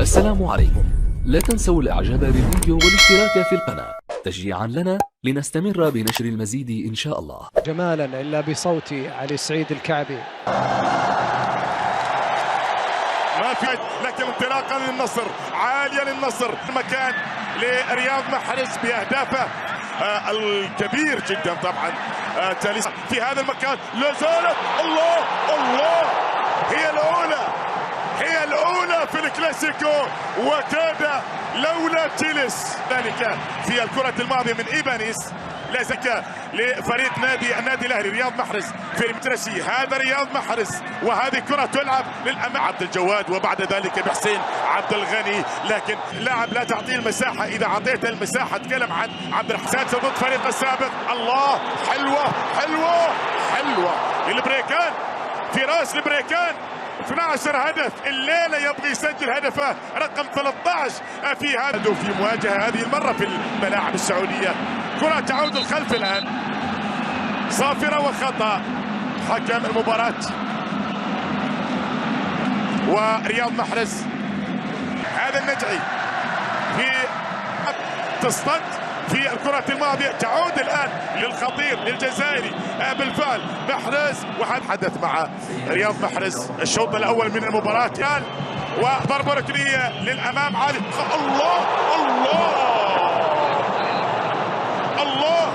السلام عليكم. لا تنسوا الاعجاب بالفيديو والاشتراك في القناة تشجيعا لنا لنستمر بنشر المزيد ان شاء الله. جمالا الا بصوت علي سعيد الكعبي. ما في لكن انطلاقا للنصر، عالية للنصر، مكان لرياض محرز باهدافه الكبير جدا طبعا. تالي في هذا المكان لا زالت الله الله، هي الأولى في الكلاسيكو، وكاد لولا تيلس ذلك في الكرة الماضية من إيبانيس لا زكى لفريق النادي الاهلي. رياض محرز في المترسي، هذا رياض محرز وهذه كرة تلعب للامام عبد الجواد وبعد ذلك بحسين عبد الغني، لكن لاعب لا تعطيه المساحة، اذا اعطيته المساحة اتكلم عن عبد الحسين ضد فريق السابق. الله حلوة البريكان في راس البريكان. 12 هدف الليله، يبغى يسجل هدفه رقم 13 في هذا في مواجهه هذه المره في الملاعب السعوديه. كره تعود الخلف الان، صافره وخطا حكم المباراه. ورياض محرز هذا النجعي في تصطد في الكرة الماضية، تعود الآن للخطير للجزائري بالفعل محرز. وهذا حدث مع رياض محرز الشوط الأول من المباراة كان، وضربة ركنية للأمام عالي. الله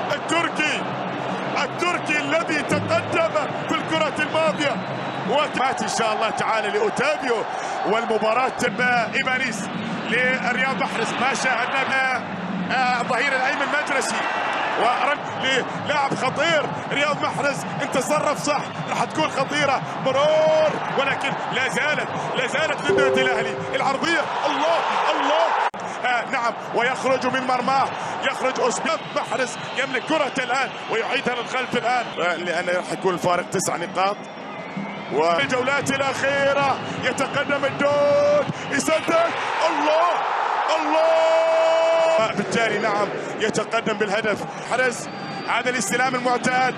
التركي الذي تقدم في الكرة الماضية ومات إن شاء الله تعالى لأوتافيو. والمباراة إيبانيس لرياض محرز ما شاهدنا الظهير الايمن مدرسي ورد للاعب خطير. رياض محرز انت تصرف صح، راح تكون خطيره مرور، ولكن لا زالت للنادي الاهلي العرضيه. الله نعم، ويخرج من مرماه، يخرج أسباب محرز يملك كرة الان ويعيدها للخلف الان، لان راح يكون الفارق 9 نقاط. والجولات الاخيره يتقدم الدود، يسدد. الله بالتالي نعم يتقدم بالهدف. محرز هذا الاستلام المعتاد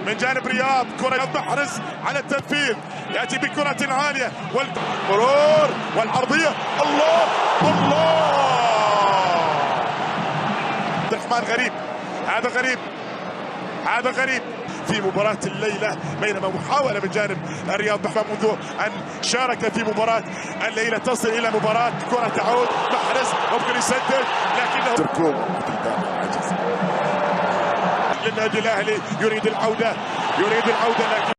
من جانب رياض، كرة محرز على التنفيذ، يأتي بكرة عالية والمرور والعرضية. الله عبد الرحمن غريب، هذا غريب في مباراة الليلة، بينما محاولة من جانب رياض محرز منذ أن شارك في مباراة الليلة تصل إلى مباراة كرة تعود. محرز ممكن يسدد لكنه تركوب للنادي الأهلي، يريد العودة لكن